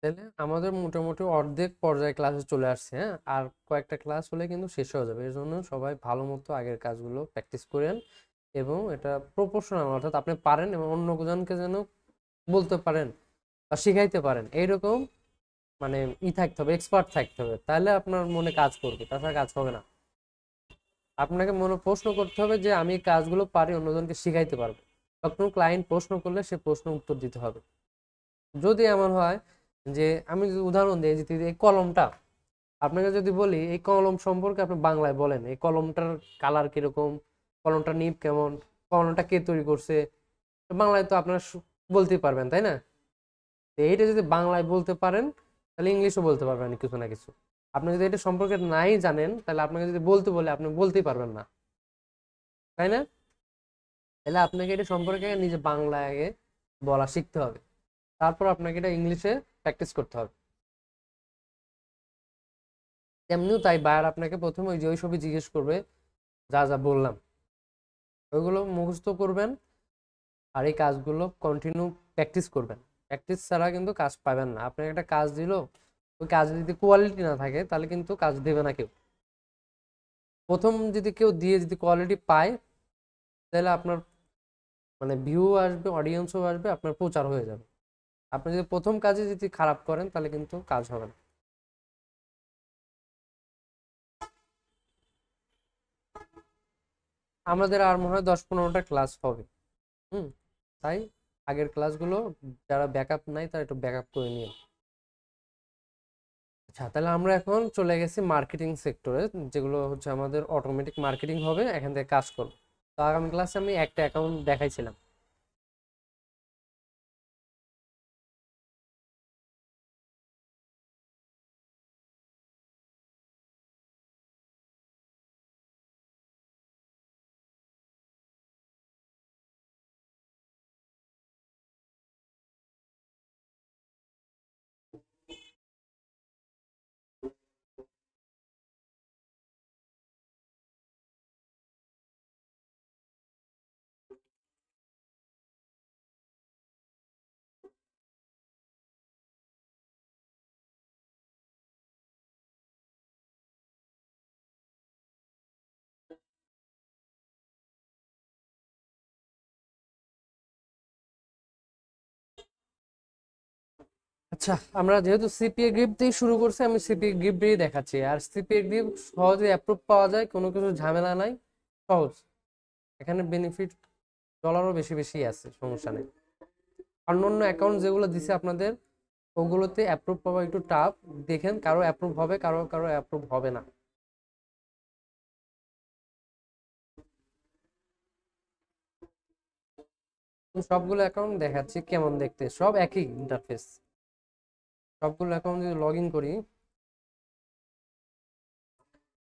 তাহলে আমাদের মোটামুটি অর্ধেক পর্যায়ে ক্লাসে চলে আসছে, হ্যাঁ, আর কয়েকটা ক্লাস হলে কিন্তু শেষ হয়ে যাবে। এর জন্য সবাই ভালো মতো আগের কাজগুলো প্র্যাকটিস করেন এবং এটা প্রপোর্শনাল, অর্থাৎ আপনি পারেন এবং অন্যজনকে যেন বলতে পারেন বা শিখাইতে পারেন এইরকম মানে থাকতে হবে, এক্সপার্ট থাকতে হবে, তাহলে আপনার মনে কাজ করবে, তাছাড়া কাজ হবে না। আপনাকে মনে প্রশ্ন করতে হবে যে আমি এই কাজগুলো পারি, অন্যজনকে শিখাইতে পারবো। বা কোনো ক্লায়েন্ট প্রশ্ন করলে সে প্রশ্ন উত্তর দিতে হবে। যদি এমন হয় যে, আমি যদি উদাহরণ দিই যে এই কলমটা, আপনাকে যদি বলি এই কলম সম্পর্কে আপনি বাংলায় বলেন এই কলমটার কালার কিরকম, কলমটার নিব কেমন, কলমটা কে তৈরি করছে, তো বাংলায় তো আপনার বলতেই পারবেন, তাই না? তো এইটা যদি বাংলায় বলতে পারেন তাহলে ইংলিশও বলতে পারবেন কিছু না কিছু। আপনি যদি এটা সম্পর্কে নাই জানেন তাহলে আপনাকে যদি বলতে বলে আপনি বলতেই পারবেন না, তাই না? তাহলে আপনাকে এটা সম্পর্কে নিজে বাংলায় আগে বলা শিখতে হবে, তারপর আপনাকে এটা ইংলিশে প্র্যাকটিস করতে হবে। তেমনিও তাই, বায়ার আপনাকে প্রথমে ওই যে ওই সবই জিজ্ঞেস করবে যা যা বললাম, ওইগুলো মুখস্থ করবেন আর এই কাজগুলো কন্টিনিউ প্র্যাকটিস করবেন। প্র্যাকটিস ছাড়া কিন্তু কাজ পাবেন না। আপনাকে একটা কাজ দিল, ওই কাজে যদি কোয়ালিটি না থাকে তাহলে কিন্তু কাজ দেবে না কেউ। প্রথম যদি কেউ দিয়ে যদি কোয়ালিটি পায় তাহলে আপনার মানে ভিউ আসবে, অডিয়েন্সও আসবে, আপনার প্রচার হয়ে যাবে। আপনি যদি প্রথম কাজে যদি খারাপ করেন তাহলে কিন্তু কাজ হবে না। আমাদের আর মনে হয় 10-15টা ক্লাস হবে। হুম। তাই আগের ক্লাসগুলো যারা ব্যাকআপ নাই তারা একটু ব্যাকআপ করে নিয়ে। আচ্ছা, তাহলে আমরা এখন চলে গেছি মার্কেটিং সেক্টরে, যেগুলো হচ্ছে আমাদের অটোমেটিক মার্কেটিং হবে, এখান থেকে কাজ করবো। তো আগামী ক্লাসে আমি একটা অ্যাকাউন্ট দেখাইছিলাম। আচ্ছা, আমরা যেহেতু সিপিএ গ্রিপ দিয়ে শুরু করছি, আমি সিপিএ গ্রিপ দিয়ে দেখাচ্ছি। আর সিপিএ গ্রিপ সহজে অ্যাপ্রুভ পাওয়া যায়, কোনো কিছু ঝামেলা নাই, সহজ। এখানে বেনিফিট ডলারও বেশি বেশি আছে, সমস্যা নেই। অন্যান্য অ্যাকাউন্ট যেগুলো দিছে আপনাদের, ওগুলোতে অ্যাপ্রুভ পাওয়া একটু টাফ। দেখেন, কারো অ্যাপ্রুভ হবে, কারো কারো অ্যাপ্রুভ হবে না। আমি সবগুলো অ্যাকাউন্ট দেখাচ্ছি কেমন দেখতে, সব একই ইন্টারফেস। সবগুলো অ্যাকাউন্ট যদি লগ ইন করি,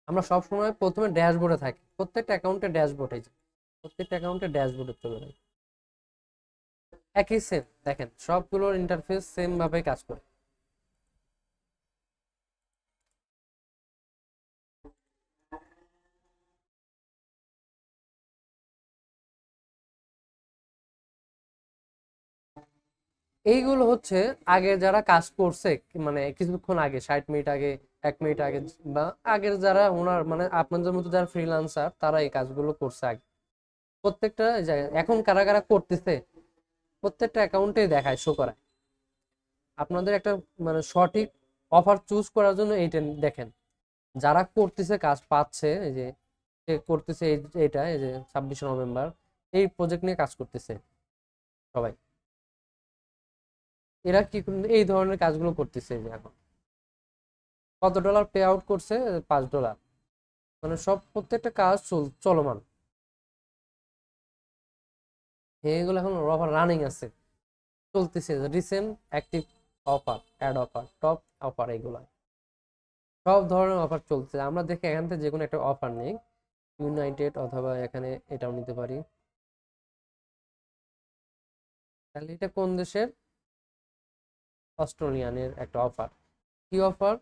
আমরা সব সময় প্রথমে ড্যাশবোর্ডে থাকি, প্রত্যেকটা অ্যাকাউন্টে ড্যাশবোর্ডে যাই, প্রত্যেকটা অ্যাকাউন্টে ড্যাশবোর্ডে চলে যাই। একই সেম, দেখেন সবগুলোর ইন্টারফেস সেম ভাবে কাজ করে। এইগুলো হচ্ছে আগে যারা কাজ করছে, মানে কিছুক্ষণ আগে, 60 মিনিট আগে, 1 মিনিট আগে, বা আগের যারা ওনার মানে আপনাদের মতো যারা ফ্রিল্যান্সার তারা এই কাজগুলো করছে আগে। প্রত্যেকটা জায়গায় এখন কারা কারা করতেছে প্রত্যেকটা অ্যাকাউন্টে দেখায়, শো করায়। আপনাদের একটা মানে সঠিক অফার চুজ করার জন্য এইটা দেখেন, যারা করতেছে কাজ পাচ্ছে, এই যে যে করতেছে এইটা, এই যে 26শে নভেম্বর এই প্রজেক্ট নিয়ে কাজ করতেছে সবাই, এরা কি এই ধরনের কাজগুলো করতেছে। এই যে এখন কত ডলার পে আউট করছে, $5। মানে সব প্রত্যেকটা কাজ চলমান, এগুলো এখন অফার রানিং আছে, চলতেছে। Recent active offer, add offer, top offer, এগুলো সব ধরনের অফার চলছে। আমরা দেখে এখান থেকে যে কোনো একটা অফার নেই, ইউনাইটেড অথবা এখানে এটাও নিতে পারি। তাহলে এটা কোন দেশের? অস্ট্রেলিয়ানের একটা অফার। কি অফার?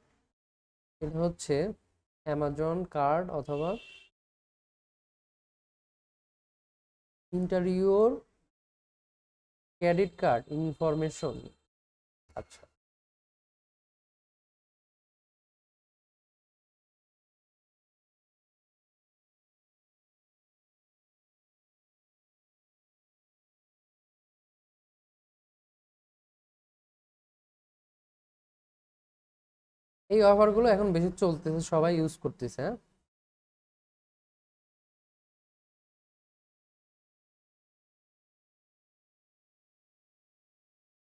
এটা হচ্ছে অ্যামাজন কার্ড অথবা ইন্টারিওর ক্রেডিট কার্ড ইনফরমেশন। আচ্ছা, এই অফারগুলো এখন বেশি চলতেছে, সবাই ইউজ করতেছে। হ্যাঁ,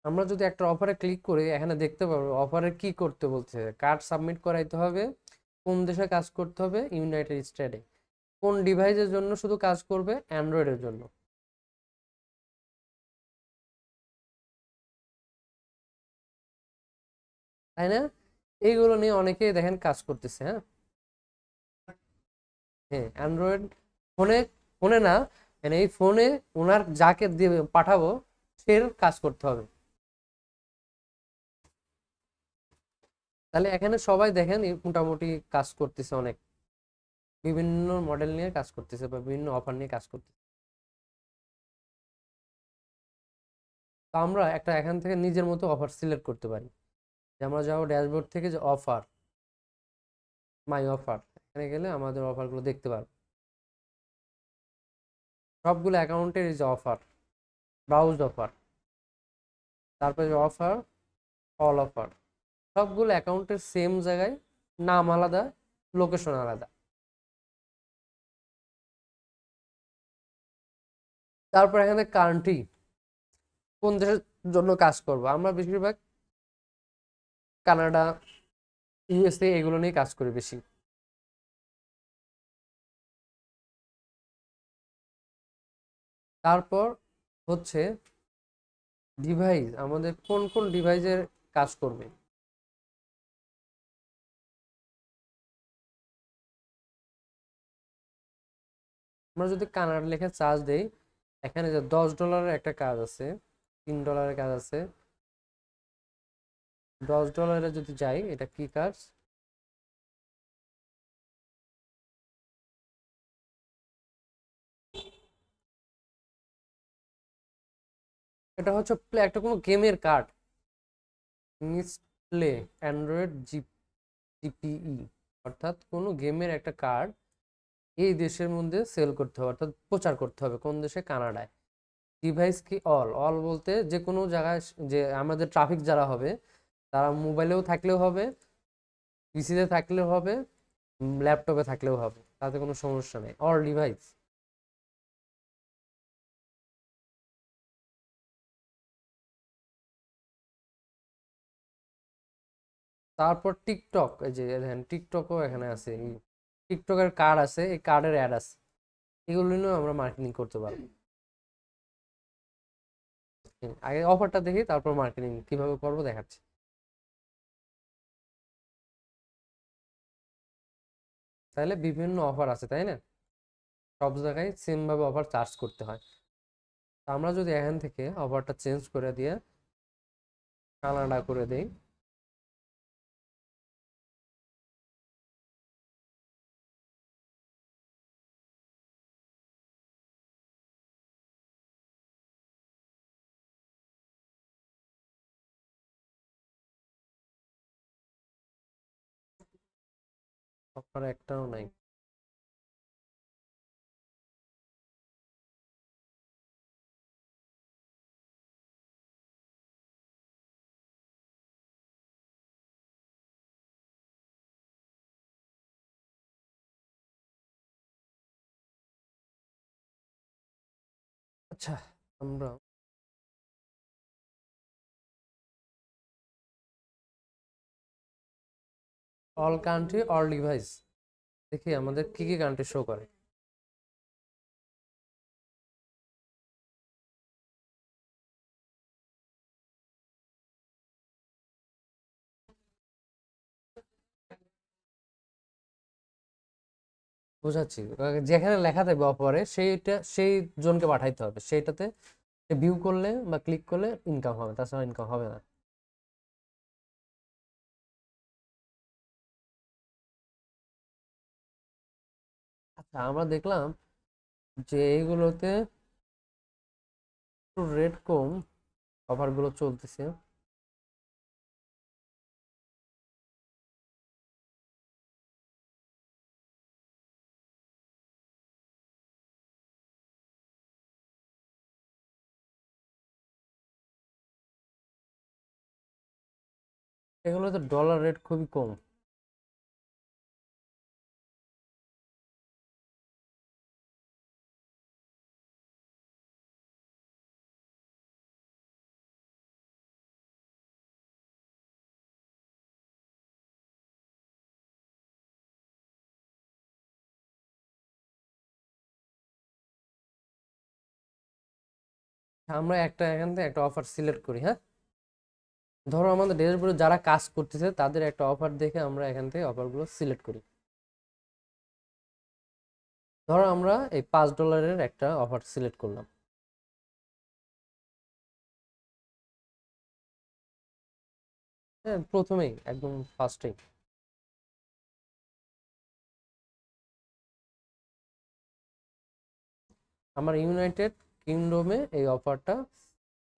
আমরা যদি একটা অফারে ক্লিক করি, এখানে দেখতে পারবো অফারে কি করতে বলছে। কার্ড সাবমিট করাইতে হবে, কোন দেশে কাজ করতে হবে, ইউনাইটেড স্টেটে। কোন ডিভাইসের জন্য শুধু কাজ করবে, অ্যান্ড্রয়েডের জন্য, তাই না? এইগুলো নিয়ে অনেকেই দেখেন কাজ করতেছে। হ্যাঁ, হ্যাঁ, অ্যান্ড্রয়েড ফোনে, ফোনে না, মানে এই ফোনে ওনার যাকে দিয়ে পাঠাবো সে কাজ করতে হবে। তাহলে এখানে সবাই দেখেন মোটামুটি কাজ করতেছে অনেক, বিভিন্ন মডেল নিয়ে কাজ করতেছে বা বিভিন্ন অফার নিয়ে কাজ করতেছে। তো আমরা একটা এখান থেকে নিজের মতো অফার সিলেক্ট করতে পারি। যে আমরা যাবো ড্যাশবোর্ড থেকে, যে অফার, মাই অফার, এখানে গেলে আমাদের অফারগুলো দেখতে পারবো। সবগুলো অ্যাকাউন্টের এই যে অফার, ব্রাউজ অফার, তারপরে যে অফার, অল অফার, সবগুলো অ্যাকাউন্টের সেম জায়গায়, নাম আলাদা, লোকেশন আলাদা। তারপর এখানে কান্ট্রি, কোন দেশের জন্য কাজ করব, আমরা বেশিরভাগ কানাডা, ইউএসএ এগুলো নিয়ে কাজ করি বেশি। তারপর হচ্ছে ডিভাইস, আমাদের কোন কোন ডিভাইসের কাজ করবে। আমরা যদি কানাডা লেখা চার্জ দেই, এখানে যে $10 একটা কাজ আছে, $3 কাজ আছে। $10 যদি যাই, এটা কি কাজ? এটা হচ্ছে প্লে, একটা কোনো গেমের কার্ড, প্লে অ্যান্ড্রয়েড জিপিই, অর্থাৎ কোনো গেমের একটা কার্ড এই দেশের মধ্যে সেল করতে হবে, অর্থাৎ প্রচার করতে হবে কোন দেশে, কানাডায়। ডিভাইস কি, অল, অল বলতে যে কোনো জায়গায়, যে আমাদের ট্রাফিক যারা হবে তারা মোবাইলেও থাকলেও হবে, পিসিতে থাকলেও হবে, ল্যাপটপে থাকলেও হবে, তাতে কোনো সমস্যা নেই, অল ডিভাইস। তারপর টিকটক, এই যে দেখেন টিকটকও এখানে আছে, টিকটকের কার্ড আছে, এই কার্ডের অ্যাড আছে, এগুলো নিয়েও আমরা মার্কেটিং করতে পারবো। আগে অফারটা দেখি, তারপর মার্কেটিং কিভাবে করবো দেখাচ্ছি। তাহলে বিভিন্ন অফার আছে, তাই না? সব জায়গায় সেম ভাবে অফার চার্জ করতে হয়। তো আমরা যদি এখান থেকে অফারটা চেঞ্জ করে দিয়ে কানাডা করে দেই, অফার একটাও নাই। আচ্ছা, আমরা অল কান্ট্রি, অল ডিভাইস দেখি আমাদের কি কি কান্ট্রি শো করে। বুঝাচ্ছি, যেখানে লেখা থাকবে অফারে সেইটা সেই জনকে পাঠাইতে হবে, সেইটাতে ভিউ করলে বা ক্লিক করলে ইনকাম হবে, তাছাড়া ইনকাম হবে না। আচ্ছা, আমরা দেখলাম যে এইগুলোতে একটু রেট কম, অফারগুলো চলতেছে। এগুলোতে ডলার রেট খুবই কম। আমরা এখান থেকে একটা অফার সিলেক্ট করি, হ্যাঁ। ধরো আমাদের ড্যাশবোর্ডে যারা কাজ করতেছে তাদের একটা অফার দেখে আমরা এখান থেকে অফারগুলো সিলেক্ট করি। ধরো আমরা এই $5 একটা অফার সিলেক্ট করলাম। হ্যাঁ, প্রথমেই একদম ফার্স্টেই আমার ইউনাইটেড কিংডমে এই অফারটা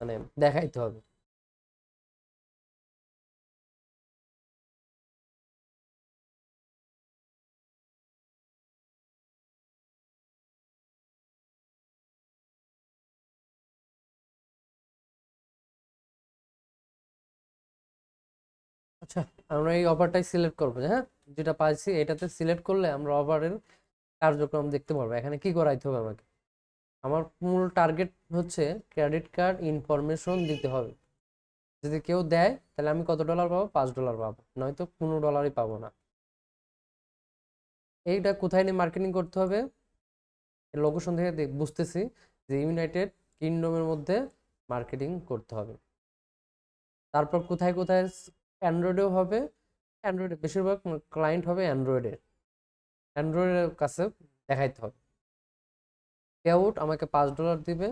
মানে দেখাইতে হবে। আচ্ছা, আমরা এই অফারটাই সিলেক্ট করবো, হ্যাঁ। যেটা পাইছি এটাতে সিলেক্ট করলে আমরা অফারের কার্যক্রম দেখতে পারবো। এখানে কি করাইতে হবে আমাকে? আমার মূল টার্গেট হচ্ছে ক্রেডিট কার্ড ইনফরমেশন দিতে হবে। যদি কেউ দেয় তাহলে আমি কত ডলার পাবো? $5 পাবো, নয়তো $15 পাবো না। এইটা কোথায় নিয়ে মার্কেটিং করতে হবে? লোকেশন থেকে বুঝতেছি যে ইউনাইটেড কিংডমের মধ্যে মার্কেটিং করতে হবে। তারপর কোথায় কোথায়? অ্যান্ড্রয়েডেও হবে। অ্যান্ড্রয়েডে বেশিরভাগ ক্লায়েন্ট হবে অ্যান্ড্রয়েডের কাছে দেখাইতে হবে। পেআউট আমাকে $5 দিবে।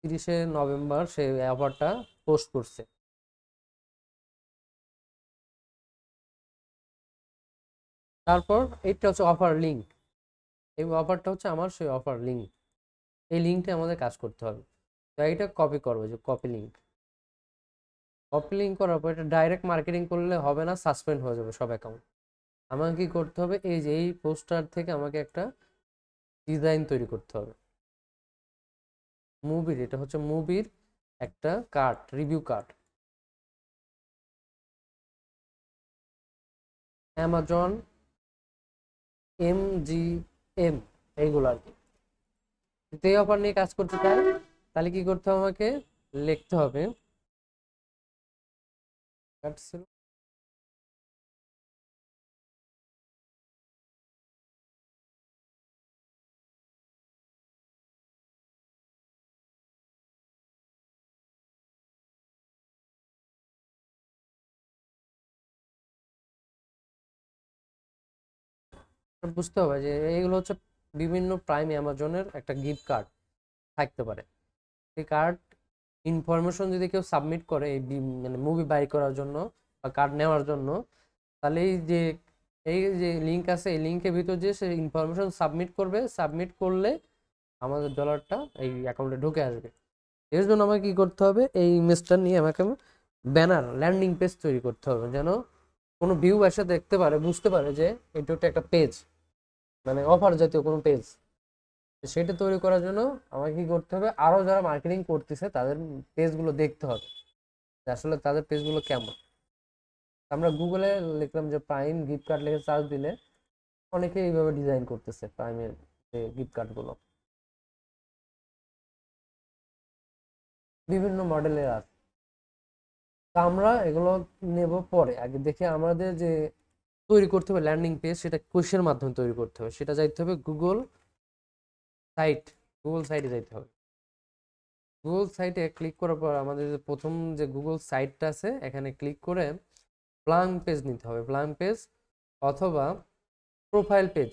30শে নভেম্বর সে অফারটা পোস্ট করছে। তারপর এইটা হচ্ছে অফার লিঙ্ক। এই অফারটা হচ্ছে আমার সেই অফার লিঙ্ক। এই লিঙ্কটা আমাদের কাজ করতে হবে। তো এইটা কপি করবো, যে কপি লিঙ্ক। কপি লিঙ্ক করার পর এটা ডাইরেক্ট মার্কেটিং করলে হবে না, সাসপেন্ড হয়ে যাবে সব অ্যাকাউন্ট। আমাকে কি করতে হবে? এই যে এই পোস্টার থেকে আমাকে একটা ডিজাইন তৈরি করতে হবে। মুভির, এটা হচ্ছে মুভির একটা card, review card. Amazon, MGM, এইগুলো আর কি। যদি এই অফার নিয়ে কাজ করতে চাই তাহলে কি করতে হবে? আমাকে লিখতে হবে বুঝতে হবে যে এইগুলো হচ্ছে বিভিন্ন প্রাইম অ্যামাজনের একটা গিফট কার্ড থাকতে পারে। এই কার্ড ইনফরমেশন যদি কেউ সাবমিট করে এই মানে মুভি বাই করার জন্য বা কার্ড নেওয়ার জন্য, তাহলে এই যে লিঙ্ক আছে এই লিঙ্কের ভিতর যে সে ইনফরমেশন সাবমিট করবে, সাবমিট করলে আমাদের ডলারটা এই অ্যাকাউন্টে ঢুকে আসবে। এর জন্য আমাকে কি করতে হবে? এই ইমেজটা নিয়ে আমাকে ব্যানার, ল্যান্ডিং পেজ তৈরি করতে হবে, যেন কোনো ভিউ এসে দেখতে পারে, বুঝতে পারে যে এটা একটা পেজ, মানে অফার জাতীয় কোনো পেজ। সেটা তৈরি করার জন্য আমাকে কি করতে হবে? আরো যারা মার্কেটিং করতেছে তাদের পেজগুলো দেখতে হবে, যে আসলে তাদের পেজগুলো কেমন। আমরা গুগলে লিখলাম যে প্রাইম গিফট কার্ড, লিখে সার্চ দিলে অনেকে এইভাবে ডিজাইন করতেছে প্রাইমের যে গিফট কার্ডগুলো, বিভিন্ন মডেলের আছে। তা আমরা এগুলো নেব পরে। আগে দেখে আমাদের যে তৈরি করতে হবে ল্যান্ডিং পেজ, সেটা কোষের মাধ্যমে তৈরি করতে হবে। সেটা যাইতে হবে সাইট গুগল সাইটে যাইতে হবে। গুগল সাইটে ক্লিক করার পর আমাদের যে প্রথম যে গুগল সাইটটা আছে এখানে ক্লিক করে ব্ল্যাঙ্ক পেজ নিতে হবে। ব্ল্যাঙ্ক পেজ অথবা প্রোফাইল পেজ,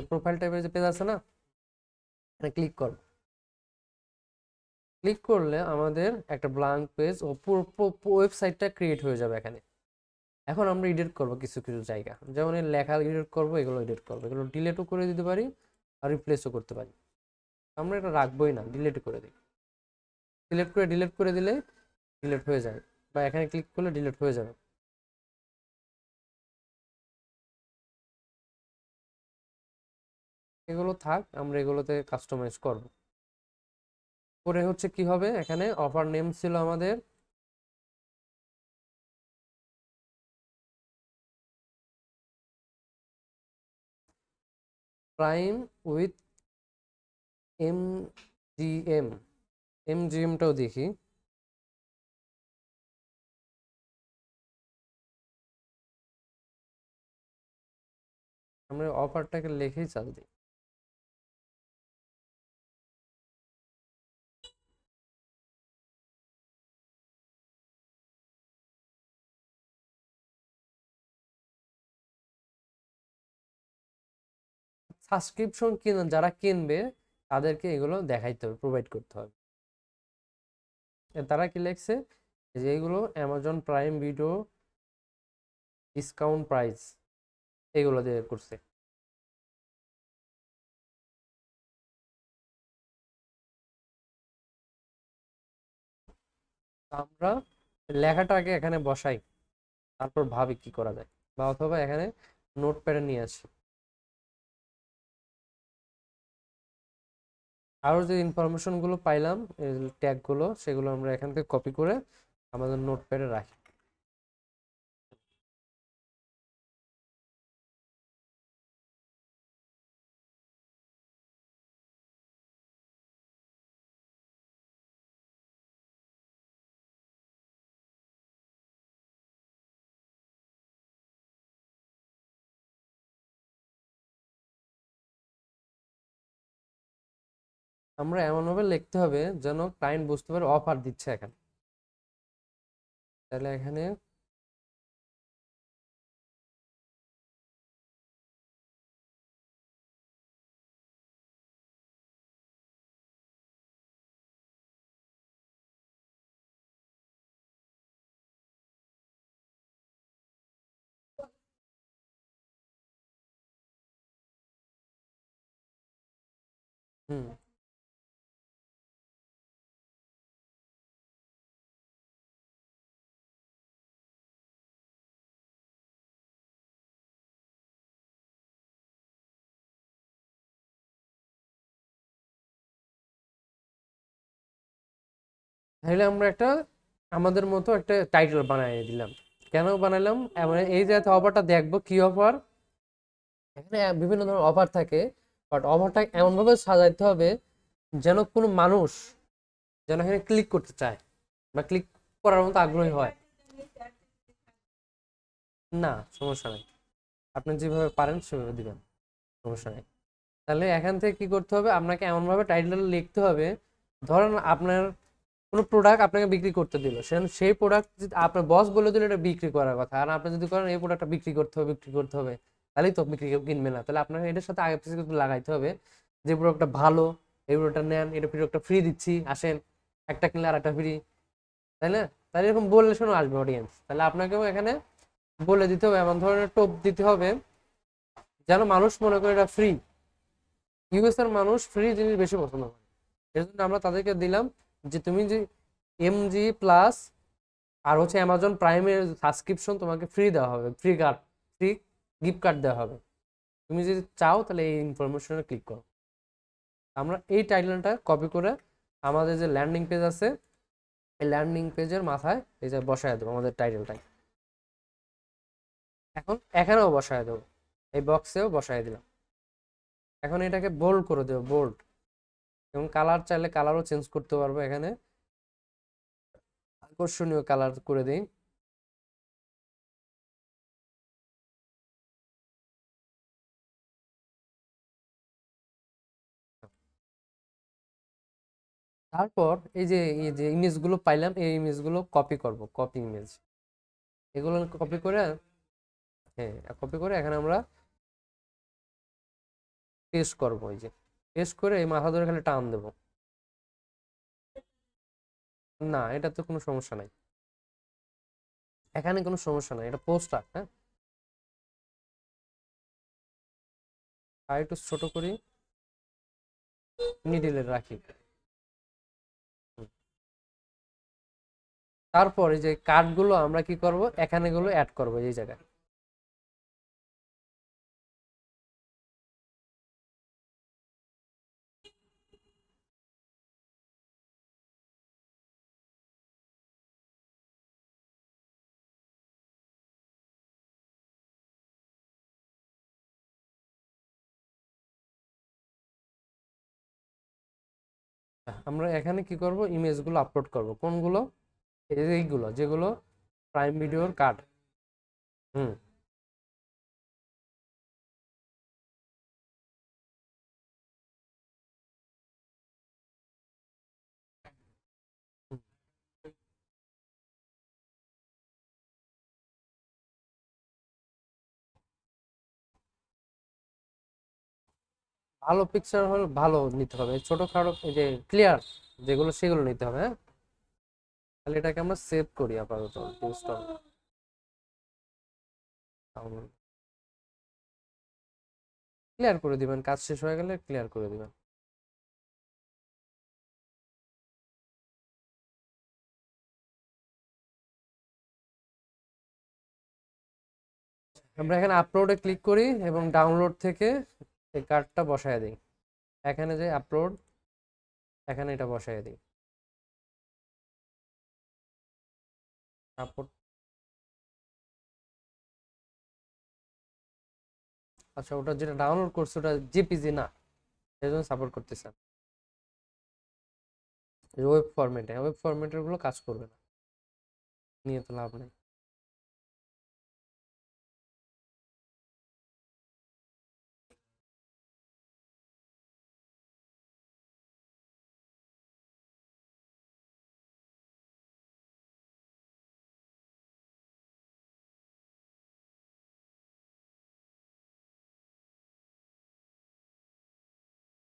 প্রোফাইল টাইপের যে পেজ আছে না, এখানে ক্লিক করব। ক্লিক করলে আমাদের একটা ব্ল্যাঙ্ক পেজ ও পুরো ওয়েবসাইটটা ক্রিয়েট হয়ে যাবে এখানে। এখন আমরা এডিট করব কিছু কিছু জায়গা, যেমন এর লেখা এডিট করব, এগুলো এডিট করবো, এগুলো ডিলেটও করে দিতে পারি আর রিপ্লেসও করতে পারি। আমরা এটা রাখবোই না, ডিলেট করে দিই। ডিলেট করে দিলে ডিলেট হয়ে যায়, বা এখানে ক্লিক করলে ডিলেট হয়ে যাবে। এগুলো থাক, আমরা এগুলোতে কাস্টমাইজ করব। পরে হচ্ছে কি হবে? এখানে অফার নেম ছিল আমাদের প্রাইম উইথ MGM। MGMটাও দেখি। আমরা অফারটাকে লিখেই চাল দিই। সাবস্ক্রিপশন যারা কিনবে তাদেরকে এগুলো দেখাইতে হবে, প্রোভাইড করতে হবে। তারা কি লিখছে যে এগুলো Amazon prime video discount price এগুলো দিয়ে করছে। আমরা লেখাটা আগে এখানে বসাই, তারপর ভাবি কি করা যায়, বা অথবা এখানে নোটপ্যাডে নিয়ে আসি। আরো যে ইনফরমেশন গুলো পাইলাম, ট্যাগ গুলো, সেগুলো আমরা এখান থেকে কপি করে আমাদের নোটপ্যাডে রাখি। আমরা এমন ভাবে লিখতে হবে যেন ক্লায়েন্ট বুঝতে পারে অফার দিচ্ছে এখানে। তাহলে এখানে হুম, তাহলে আমরা একটা আমাদের মতো একটা টাইটেল বানিয়ে দিলাম। কেন বানাইলাম, এমন এই যে অফারটা দেখবো কি অফার, এখানে বিভিন্ন ধরনের অফার থাকে, বাট অফারটা এমন ভাবে সাজাইতে হবে যেন কোনো মানুষ যেন এখানে ক্লিক করতে চায় বা ক্লিক করার মতো আগ্রহী হয়। না, সমস্যা নেই, আপনি যেভাবে পারেন সেভাবে দিবেন, সমস্যা নেই। তাহলে এখান থেকে কি করতে হবে, আপনাকে এমন ভাবে টাইটেল লিখতে হবে, ধরেন আপনার কোনো প্রোডাক্ট আপনাকে বিক্রি করতে দিল, সেই প্রোডাক্ট আপনার বস বলে দিল এটা বিক্রি করার কথা, আর আপনি যদি করেন এই প্রোডাক্টটা বিক্রি করতে হবে, বিক্রি করতে হবে, তাহলেই তো বিক্রি কিনবে না। তাহলে আপনাকে এটার সাথে আগে পিছিয়ে কিন্তু লাগাইতে হবে যে প্রোডাক্টটা ভালো, এই প্রোডাক্টটা নেন, এটা প্রোডাক্টটা ফ্রি দিচ্ছি, আসেন একটা কিনলে আর একটা ফ্রি, তাই না? তাহলে এরকম বললে শোনো আসবে অডিয়েন্স। তাহলে আপনাকেও এখানে বলে দিতে হবে, এমন ধরনের টোপ দিতে হবে যেন মানুষ মনে করে এটা ফ্রি। ইউএস এর মানুষ ফ্রি জিনিস বেশি পছন্দ করে, এর জন্য আমরা তাদেরকে দিলাম যে তুমি যে এমজি প্লাস আর হচ্ছে অ্যামাজন প্রাইমের সাবস্ক্রিপশন তোমাকে ফ্রি দেওয়া হবে, free card, free gift card দেওয়া হবে, তুমি যদি চাও তাহলে এই ইনফরমেশনে ক্লিক করো। আমরা এই টাইটেলটা কপি করে আমাদের যে ল্যান্ডিং পেজ আছে এই ল্যান্ডিং পেজের মাথায় এই যে বসায় দেবো আমাদের টাইটেলটাই। এখন এখানেও বসায় দেবো, এই বক্সেও বসায় দিলাম। এখন এটাকে বোল্ড করে দেবো, বোল্ড, এবং কালার চাইলে কালারও চেঞ্জ করতে পারবো, এখানে আকর্ষণীয় কালার করে দিই। তারপর এই যে ইমেজগুলো পাইলাম, এই ইমেজগুলো কপি করব, কপি ইমেজ, এগুলো কপি করে, হ্যাঁ কপি করে এখানে আমরা পেস্ট করব। এই যে পেস্ট করে এই মাথা ধরে খালি টান দেবো। না, এটা তো কোনো সমস্যা নাই, এখানে কোনো সমস্যা নাই, এটা পোস্টার। হ্যাঁ, আর একটু ছোট করি, মিডিলে রাখি। হুম। তারপর এই যে কার্ডগুলো আমরা কি করব, এখানে গুলো অ্যাড করব এই জায়গায়। আমরা এখানে কি করব, ইমেজগুলো আপলোড করব, কোনগুলো, এই যে এইগুলো যেগুলো প্রাইম ভিডিওর কার্ড। হুম, হুম। ভালো পিকচার হলে ভালো নিতে হবে, ছোটখাটো এই যে ক্লিয়ার যেগুলো সেগুলো নিতে হবে, হ্যাঁ। তাহলে এটাকে আমরা সেভ করি আপাতত, ইনস্টল ক্লিয়ার করে দিবেন, কাজ শেষ হয়ে গেলে ক্লিয়ার করে দিবেন। আমরা এখানে আপলোডে ক্লিক করি এবং ডাউনলোড থেকে এই কার্ডটা বসায় দিই। এখানে যে আপলোড, এখানে এটা বসায় দিই। আপলোড, আচ্ছা ওটা যেটা ডাউনলোড করছে ওটা জেপিজি না, এই জন্য সাপোর্ট করতেছে। ওয়েব ফরম্যাটে, ওয়েব ফরম্যাটের গুলো কাজ করবে না, নিয়ে তো লাভ নেই।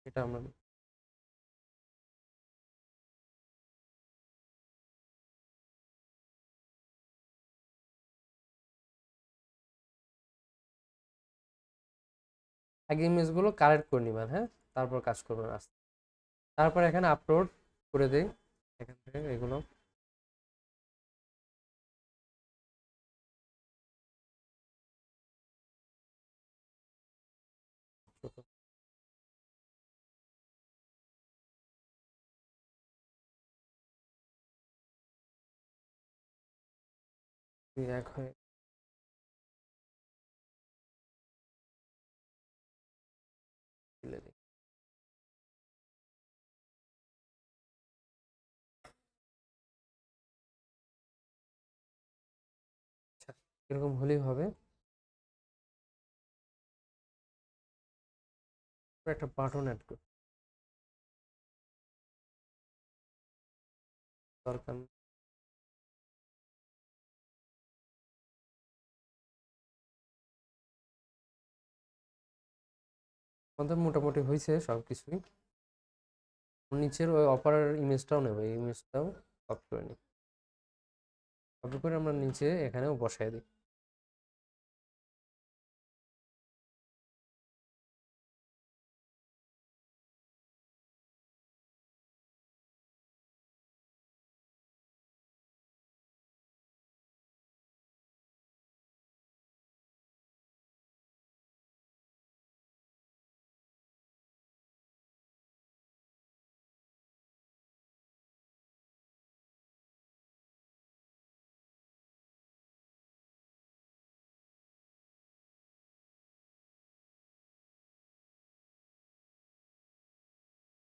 এটা আমরা আগে ইমেজ গুলো কালেক্ট করে নিবেন, হ্যাঁ, তারপর কাজ করবেন আস্তে। তারপর এখানে আপলোড করে দেই, এখান থেকে এগুলো ছোট এক হয়ে তুলে দিই। আচ্ছা, এরকম হলেই হবে। একটা বাটন অ্যাড করি, দরকার নেই। আমাদের মোটামুটি হয়েছে সবকিছুই। নিচের ওই অপারের ইমেজটাও নেবো, এই ইমেজটাও কপি করে নিই, কপি করে আমরা নিচে এখানেও বসাই দিই।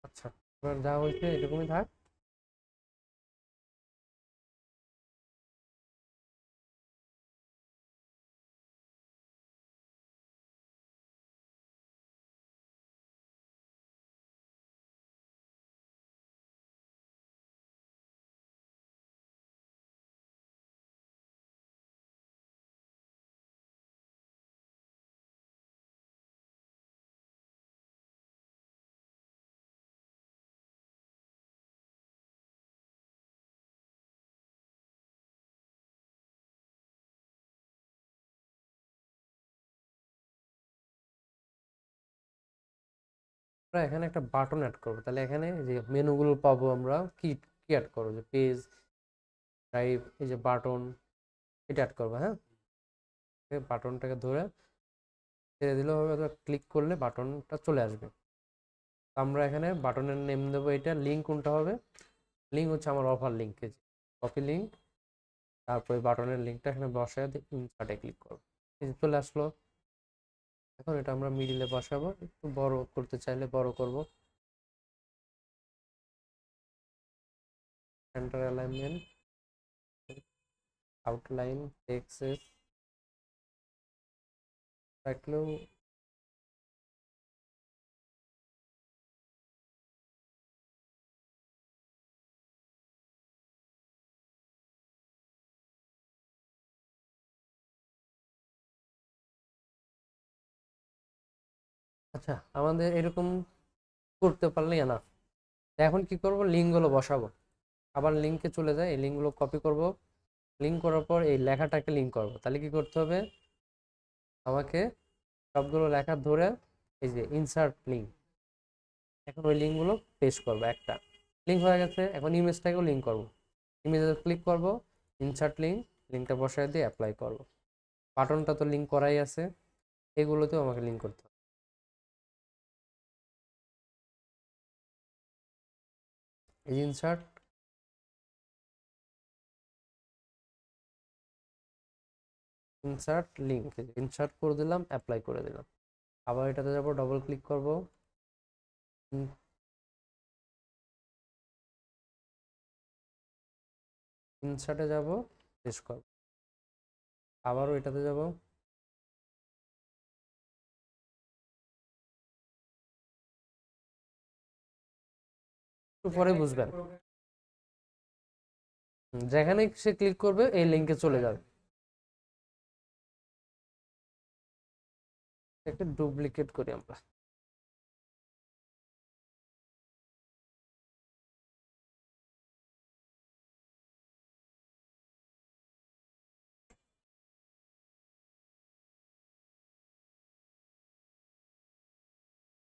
আচ্ছা, এবার যা হয়েছে এরকমই থাক। আমরা এখানে একটা বাটন অ্যাড করবো, তাহলে এখানে যে মেনুগুলো পাবো আমরা, কি কি অ্যাড করবো, যে পেজ, ড্রাইভ, এই যে বাটন, এটা অ্যাড করবো, হ্যাঁ। বাটনটাকে ধরে ছেড়ে দিলেও হবে, অথবা ক্লিক করলে বাটনটা চলে আসবে। আমরা এখানে বাটনের নেম দেবো, এটা লিঙ্ক কোনটা হবে, লিঙ্ক হচ্ছে আমার অফার লিঙ্ক, কপি লিঙ্ক, তারপরে বাটনের লিঙ্কটা এখানে বসায় দিয়ে ইনসার্টে ক্লিক করবো, এই যে চলে আসলো। এখন এটা আমরা মিডিলে বসাবো, একটু বড় করতে চাইলে বড় করব, সেন্টার অ্যালাইনমেন্ট, আউটলাইন, টেক্সট রাখলেও আচ্ছা, আমাদের এরকম করতে পারলেই না। এখন কি করব, লিঙ্কগুলো বসাবো। আবার লিঙ্কে চলে যায়, এই লিঙ্কগুলো কপি করব। লিঙ্ক করার পর এই লেখাটাকে লিঙ্ক করব। তাহলে কি করতে হবে, আমাকে সবগুলো লেখা ধরে এই যে ইনসার্ট লিঙ্ক, এখন ওই লিঙ্কগুলো পেস্ট করব। একটা লিঙ্ক হয়ে গেছে, এখন ইমেজটাকেও লিঙ্ক করব। ইমেজে ক্লিক করব, ইনসার্ট লিঙ্ক, লিঙ্কটা বসায় দিয়ে অ্যাপ্লাই করব। বাটনটা তো লিঙ্ক করাই আছে, এগুলোতেও আমাকে লিঙ্ক করতে হবে। এই ইনসার্ট, ইনসার্ট লিঙ্ক, ইনসার্ট করে দিলাম, অ্যাপ্লাই করে দিলাম। আবার এটাতে যাব, ডবল ক্লিক করব, ইনসার্টে যাব, পেস্ট করব। আবারও এটাতে যাব, একটু পরে বুঝবেন। যেখানে সে ক্লিক করবে এই লিঙ্কে চলে যাবে। একটা ডুপ্লিকেট করি আমরা।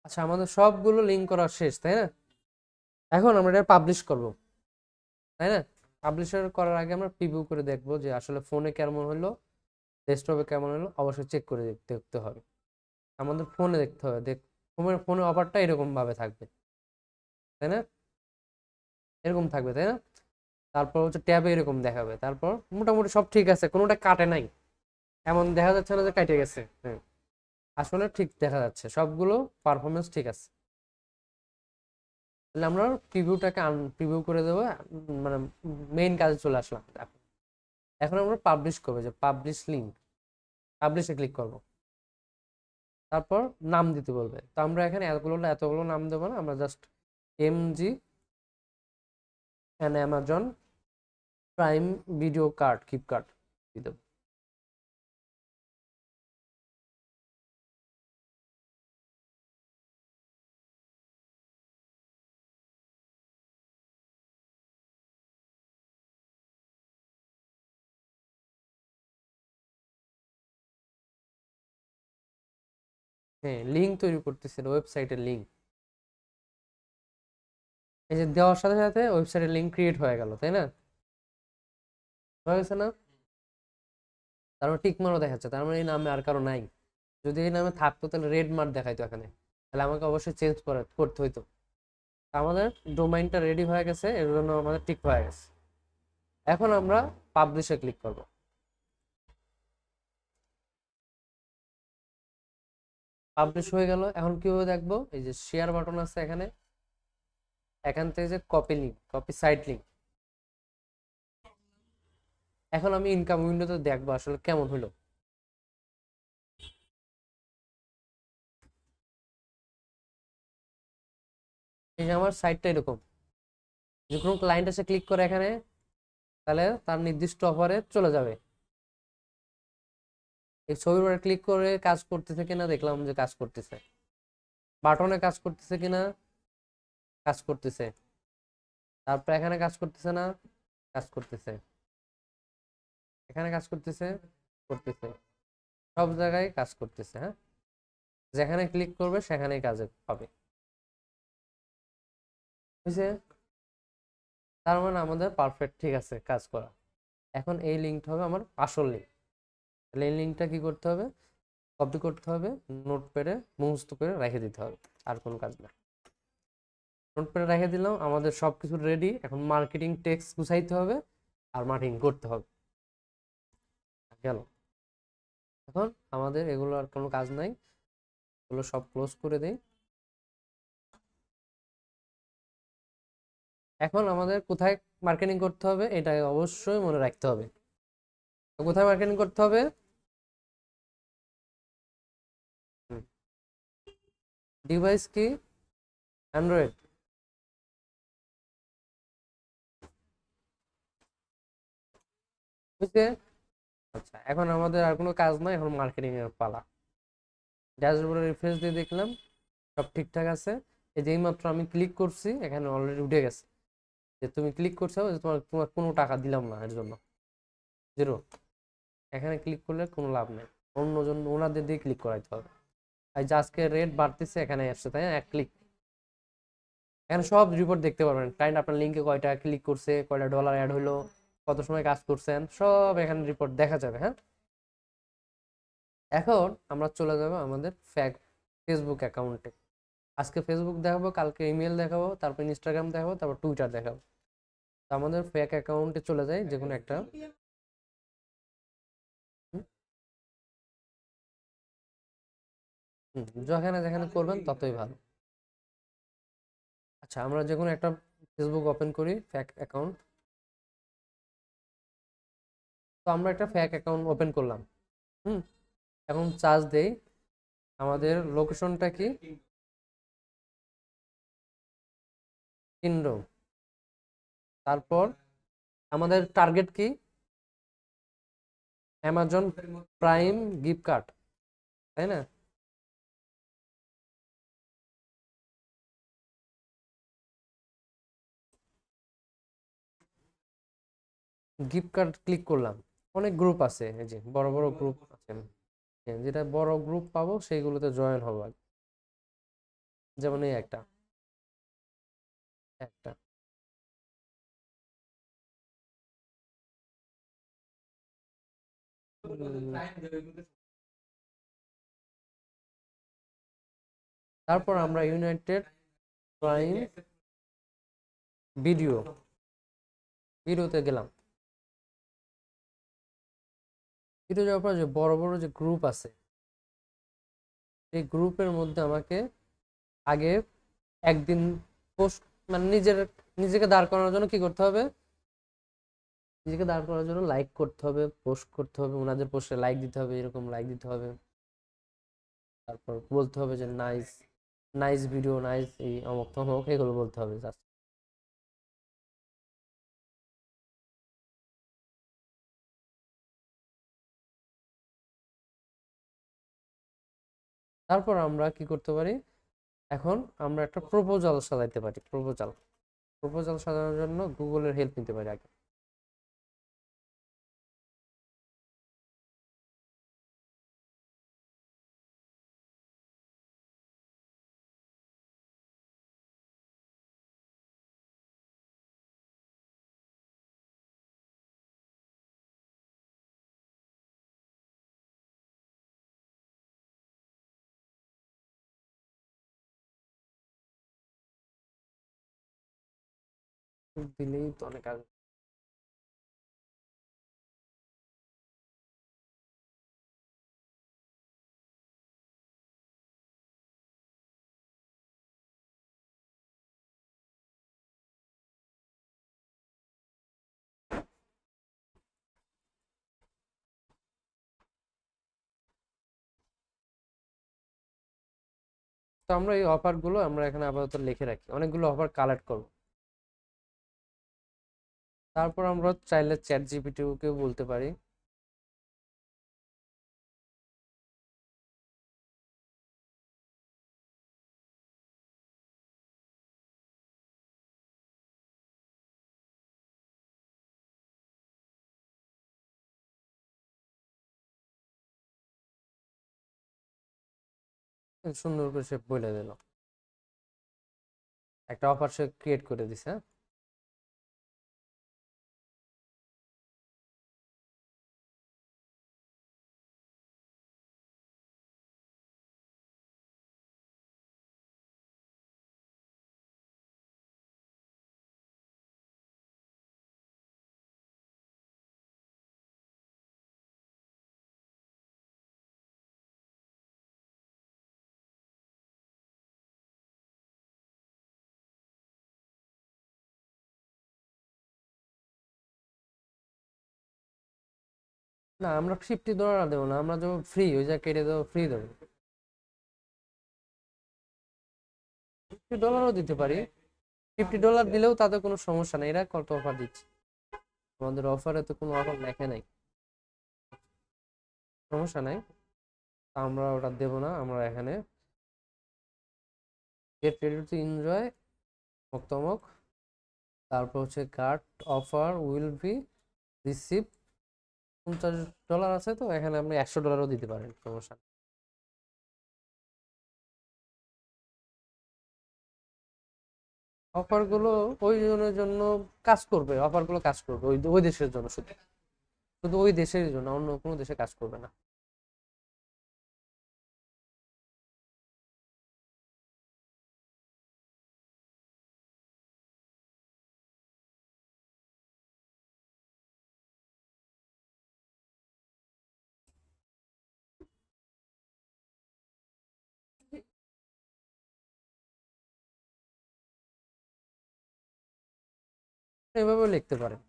আচ্ছা, আমাদের সবগুলো লিঙ্ক করা শেষ, তাই না? এখন আমরা এটা পাবলিশ করব, তাই না? পাবলিশার করার আগে আমরা প্রিভিউ করে দেখবো যে আসলে ফোনে কেমন হলো, ডেস্কটপে কেমন হলো, অবশ্যই চেক করে দেখতে হবে। আমাদের ফোনে দেখতে হবে, ফোনে অফারটা এরকম ভাবে থাকবে, তাই না? এরকম থাকবে, তাই না? তারপর হচ্ছে ট্যাবে এরকম দেখাবে, তারপর মোটামুটি সব ঠিক আছে, কোনোটা কাটে নাই, এমন দেখা যাচ্ছে না যে কাটে গেছে। হ্যাঁ, আসলে ঠিক দেখা যাচ্ছে, সবগুলো পারফরমেন্স ঠিক আছে। তাহলে আমরা প্রিভিউটাকে প্রিভিউ করে দেবো, মানে মেইন কাজে চলে আসলাম। এখন আমরা পাবলিশ করবো, যে পাবলিশ লিঙ্ক, পাবলিশে ক্লিক করব। তারপর নাম দিতে বলবে, তো আমরা এখানে এতগুলো নাম দেবো না, আমরা just MG and Amazon prime video card keep card দিয়ে দেবো। হ্যাঁ, লিঙ্ক তৈরি করতেছিল, ওয়েবসাইটের লিঙ্ক। এই যে দেওয়ার সাথে সাথে ওয়েবসাইটের লিঙ্ক ক্রিয়েট হয়ে গেল, তাই না? হয়ে গেছে না? তারপর টিক মারও দেখাচ্ছে, তার মানে এই নামে আর কারো নাই। যদি এই নামে থাকতো তাহলে রেড মার্ক দেখাইতো এখানে, তাহলে আমাকে অবশ্যই চেঞ্জ করতে হইতো। আমাদের ডোমাইনটা রেডি হয়ে গেছে, এর জন্য আমাদের টিক হয়ে গেছে। এখন আমরা পাবলিশে ক্লিক করব। পাবলিশ হয়ে গেল। এখন কিভাবে দেখবো, এই যে শেয়ার বাটন আছে এখানে, এখান থেকে যে copy link, copy site link, এখন আমি ইনকাম উইন্ডোতে দেখবো আসলে কেমন হলো। এই যে আমার সাইটটা এরকম, যে কোনো ক্লায়েন্ট এসে ক্লিক করে এখানে, তাহলে তার নির্দিষ্ট অফারে চলে যাবে। এই ছবির উপরে ক্লিক করে কাজ করতেছে কিনা দেখলাম যে কাজ করতেছে, বাটনে কাজ করতেছে কিনা, কাজ করতেছে। তারপর এখানে কাজ করতেছে না, কাজ করতেছে। এখানে কাজ করতেছে, করতেছে। সব জায়গায় কাজ করতেছে। হ্যাঁ, যেখানে ক্লিক করবে সেখানেই কাজে পাবে, বুঝছে? তার মানে আমাদের পারফেক্ট ঠিক আছে কাজ করা। এখন এই লিঙ্কটা হবে আমার আসল লিঙ্ক। তাহলে এই লিঙ্কটা কি করতে হবে, কপি করতে হবে, নোটপ্যাডে মুখস্থ করে রেখে দিতে হবে, আর কোনো কাজ না। নোটপ্যাডে রেখে দিলাম, আমাদের সবকিছু রেডি। এখন মার্কেটিং টেক্সট গুছাইতে হবে আর মার্কেটিং করতে হবে, গেল। এখন আমাদের এগুলো আর কোনো কাজ নাই, এগুলো সব ক্লোজ করে দেই। এখন আমাদের কোথায় মার্কেটিং করতে হবে এটা অবশ্যই মনে রাখতে হবে। তো কোথায় মার্কেটিং করতে হবে, ডিভাইস কি, অ্যান্ড্রয়েড, বুঝছে? আচ্ছা, এখন আমাদের আর কোনো কাজ নাই, এখন মার্কেটিং এর পালা। ড্যাশবোর্ডে রিফ্রেশ দিয়ে দেখলাম সব ঠিকঠাক আছে। এই যে এইমাত্র আমি ক্লিক করছি, এখানে অলরেডি উঠে গেছে যে তুমি ক্লিক করছো, যে তোমার তোমার কোনো টাকা দিলাম না এর জন্য, জিরো। এখানে ক্লিক করলে কোনো লাভ নেই, অন্যজন ওনাদের দিয়ে ক্লিক করাইতে হবে। আর যে আজকে রেট বাড়তেছে এখানে আসছে, তাই না? এক ক্লিক এখানে সব রিপোর্ট দেখতে পারবেন, ক্লায়েন্ট আপনার লিঙ্কে কয়টা ক্লিক করছে, কয়টা ডলার অ্যাড হলো, কত সময় কাজ করছেন, সব এখানে রিপোর্ট দেখা যাবে। হ্যাঁ, এখন আমরা চলে যাব আমাদের ফেসবুক অ্যাকাউন্টে। আজকে ফেসবুক দেখাবো, কালকে ইমেল দেখাবো, তারপর ইনস্টাগ্রাম দেখাবো, তারপর টুইটার দেখাবো। তো আমাদের ফেক অ্যাকাউন্টে চলে যাই, যে কোনো একটা। যেখানে যেখানে করবেন ততই ভালো। আচ্ছা, আমরা যে কোনো একটা ফেসবুক ওপেন করি, ফেক অ্যাকাউন্ট। তো আমরা একটা ফেক অ্যাকাউন্ট ওপেন করলাম। হুম এখন চার্জ দেই, আমাদের লোকেশনটা কি? কিংডম। তারপর আমাদের টার্গেট কি? অ্যামাজন প্রাইম গিফট কার্ড, তাই না? গিফট কার্ড ক্লিক করলাম। অনেক গ্রুপ আছে, এই যে বড় বড় গ্রুপ আছে। যেটা বড় গ্রুপ পাবো সেইগুলোতে জয়েন হবো আগে। যেমন এই একটা একটা তারপর আমরা ইউনাইটেড প্রাইম ভিডিও ভিডিওতে গেলাম। ভিডিও যাওয়ার পর যে বড় বড় যে গ্রুপ আছে, এই গ্রুপের মধ্যে আমাকে আগে একদিন পোস্ট, মানে নিজেকে দাঁড় করানোর জন্য কি করতে হবে? নিজেকে দাঁড় করানোর জন্য লাইক করতে হবে, পোস্ট করতে হবে, ওনাদের পোস্টে লাইক দিতে হবে, এরকম লাইক দিতে হবে। তারপর বলতে হবে যে নাইস, নাইস ভিডিও, নাইস এই অমুক তমুক, এগুলো বলতে হবে জাস্ট। তারপর আমরা কি করতে পারি? এখন আমরা একটা প্রপোজাল সাজাইতে পারি। প্রপোজাল প্রপোজাল সাজানোর জন্য গুগলের হেল্প নিতে পারি আগে। দিলেই তো অনেক আগে। তো আমরা এই অফার গুলো আমরা এখানে আপাতত লিখে রাখি, অনেকগুলো অফার কালেক্ট করব। তারপর আমরা চাইলে চ্যাট জিপিটিকেও বলতে পারি। সুন্দর করে সে বলে দিল, একটা অফার সে ক্রিয়েট করে দিছে। হ্যাঁ, না আমরা $50 দেবো না, আমরা দেবো ফ্রি, ওই যা কেটে দেবো, ফ্রি দেবো। $50 দিতে পারি, $50 দিলেও তাদের কোনো সমস্যা নেই, এরা কত অফার দিচ্ছে। আমাদের অফারে তো কোনো অফার লেখে নাই, সমস্যা নাই। তা আমরা ওটা দেবো না, আমরা এখানে গেট রেডি টু এনজয় মক্তমক, তারপর হচ্ছে card offer will be receive. $50 আছে, তো এখানে আপনি $100ও দিতে পারেন, সমস্যা নেই। অফারগুলো ওই জনের জন্য কাজ করবে, অফারগুলো কাজ করবে ওই ওই দেশের জন্য, শুধু শুধু ওই দেশের জন্য, অন্য কোনো দেশে কাজ করবে না। এভাবে লিখতে পারেন।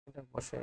এটা বসে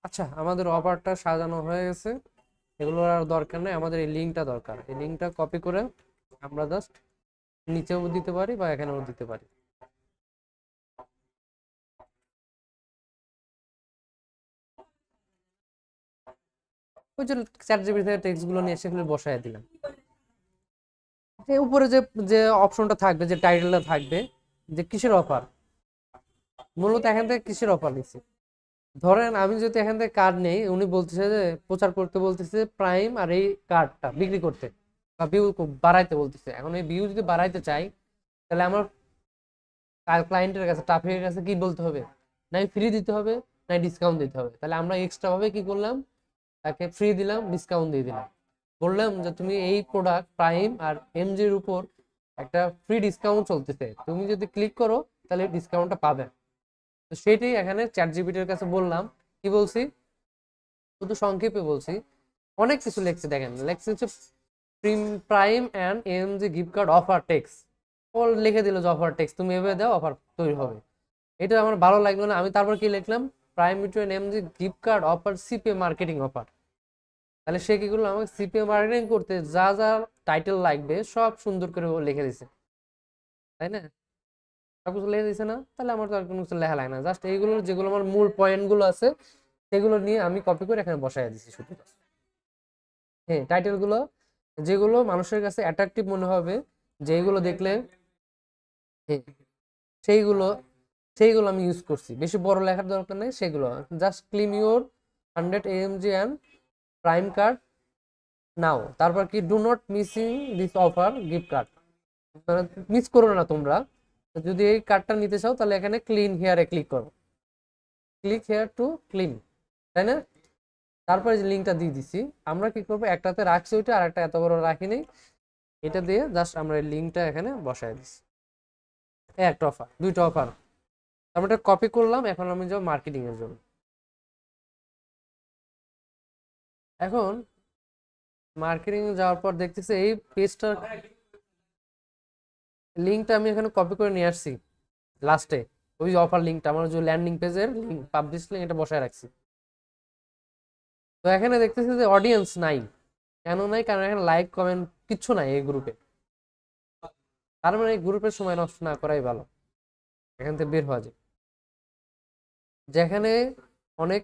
আচ্ছা, আমাদের অফারটা সাজানো হয়ে গেছে, এগুলোর আর দরকার নেই, আমাদের এই লিঙ্কটা দরকার। এই লিঙ্কটা কপি করে আমরা জাস্ট নিচেও দিতে পারি বা এখানেও দিতে পারি। ওই যে চ্যাট জিপিটি থেকে টেক্সট গুলো নিয়ে এসে এখানে বসায় দিলাম। উপরে যে যে অপশনটা থাকবে, যে টাইটেলটা থাকবে, যে কিসের অফার, মূলত এখান থেকে কিসের অফার দিচ্ছি। ধরেন আমি যদি এখান থেকে কার্ড নেই, উনি বলতেছে যে প্রচার করতে বলতেছে প্রাইম আর এই কার্ডটা বিক্রি করতে বা ভিউ বাড়াইতে বলতেছে। এখন এই ভিউ যদি বাড়াইতে চাই, তাহলে আমার ক্লায়েন্টের কাছে ট্রাফিকের কাছে কি বলতে হবে, নাই ফ্রি দিতে হবে, নাই ডিসকাউন্ট দিতে হবে। তাহলে আমরা এক্সট্রা ভাবে কি করলাম, তাকে ফ্রি দিলাম, ডিসকাউন্ট দিয়ে দিলাম, বললাম যে তুমি এই প্রোডাক্ট প্রাইম আর এমজির উপর একটা ফ্রি ডিসকাউন্ট চলতেছে, তুমি যদি ক্লিক করো তাহলে ডিসকাউন্টটা পাবে। তো সেটাই এখানে চ্যাট জিপিটির কাছে বললাম। কি বলছি, শুধু সংক্ষেপে বলছি, অনেক কিছু লিখছে, দেখেন লেখছে হচ্ছে prime and MG gift card offer text, ও লিখে দিল যে অফার টেক্স তুমি এভাবে দাও, অফার তৈরি হবে। এটা আমার ভালো লাগলো না, আমি তারপর কি লিখলাম, prime between MG gift card offer সিপে মার্কেটিং অফার। তাহলে সে কি করলো, আমাকে সিপিএ মার্কেটিং করতে যা যা টাইটেল লাগবে সব সুন্দর করে ও লিখে দিছে, তাই না? সব কিছু লিখে দিছে না, তাহলে আমার তো আর কোনো কিছু লেখা লাগে না, জাস্ট এইগুলো যেগুলো আমার মূল পয়েন্ট গুলো আছে সেগুলো নিয়ে আমি কপি করে এখানে বসাই দিছি শুধু। হ্যাঁ, টাইটেল গুলো যেগুলো মানুষের কাছে অ্যাট্রাকটিভ মনে হবে, যেগুলো দেখলে, হ্যাঁ, সেইগুলো সেইগুলো আমি ইউজ করছি, বেশি বড় লেখার দরকার নেই সেগুলো। Just claim your 100 AMG and prime card now, তারপর কি do not missing this offer gift card, miss করো না তোমরা, যদি এই কার্ডটা নিতে চাও তাহলে এখানে ক্লিন হেয়ারে ক্লিক করো, ক্লিক হেয়ার টু ক্লিন, তাই না? তারপরে যে লিঙ্কটা দিয়ে দিছি, আমরা কি করবো, একটাতে রাখছি ওইটা, আর একটা এত বড় রাখিনি, এটা দিয়ে জাস্ট আমরা এই লিঙ্কটা এখানে বসাই দিচ্ছি। একটা অফার, দুইটা অফার, তারপর এটা কপি করলাম। এখন আমি যাবো মার্কেটিং এর জন্য। এখন মার্কেটিং যাওয়ার পর দেখতেছি এই পেজটা, লিঙ্কটা আমি এখানে কপি করে নিয়ে আসছি লাস্টে, ওই অফার লিঙ্কটা আমার যে ল্যান্ডিং পেজের লিঙ্ক, পাবলিশ লিঙ্ক, এটা বসায় রাখছি। তো এখানে দেখতেছি যে অডিয়েন্স নাই। কেন নাই? কারণ এখানে লাইক কমেন্ট কিচ্ছু নাই এই গ্রুপে। তার মানে এই গ্রুপের সময় নষ্ট না করাই ভালো, এখান থেকে বের হওয়া যায়। যেখানে অনেক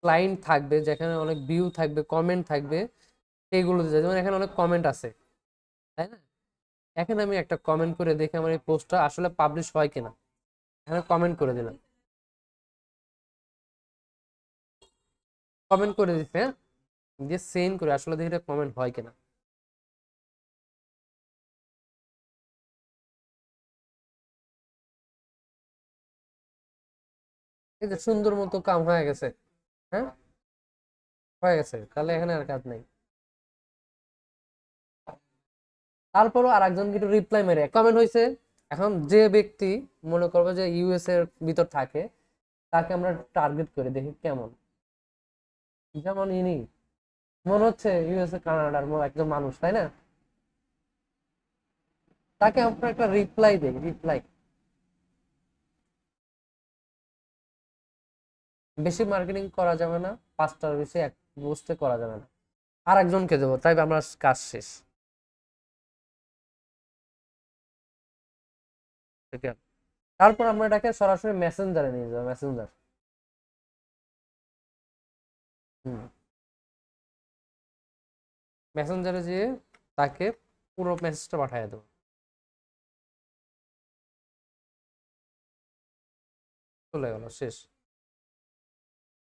ক্লায়েন্ট থাকবে, যেখানে অনেক ভিউ থাকবে, কমেন্ট থাকবে, সেইগুলোতে যায়। যেমন এখানে অনেক কমেন্ট আছে, তাই না? এখানে আমি একটা কমেন্ট করে দেখি আমার এই পোস্টটা আসলে পাবলিশ হয় কিনা। এখানে কমেন্ট করে দিলাম, কমেন্ট করে দিতে, হ্যাঁ, দিয়ে সেন্ড করে আসলে দেখি এটা কমেন্ট হয় কিনা। এই যে সুন্দর মতো কাম হয়ে গেছে। হ্যাঁ, হয়ে গেছে, তাহলে এখানে আর কাজ নেই। তারপরও আর একজন কিন্তু রিপ্লাই মেরে কমেন্ট হয়েছে। এখন যে ব্যক্তি মনে করবো যে ইউএস এর ভিতর থাকে, তাকে আমরা টার্গেট করে দেখি কেমন। যেমন ইনি মনে হচ্ছে ইউএস এ কানাডার একজন মানুষ, তাই না? তাকে আমরা একটা রিপ্লাই দিই, রিপ্লাই। বেশি মার্কেটিং করা যাবে না, 5টার বেশি এক পোস্টে করা যাবে না। আর একজনকে দেবো, তাই আমরা কাজ শেষ। ঠিক আছে, তারপর আমরা এটাকে সরাসরি মেসেঞ্জারে নিয়ে যাবো, মেসেঞ্জার। হুম, মেসেঞ্জারে যেয়ে তাকে পুরো মেসেজটা পাঠিয়ে দেবো। চলে গেল, শেষ।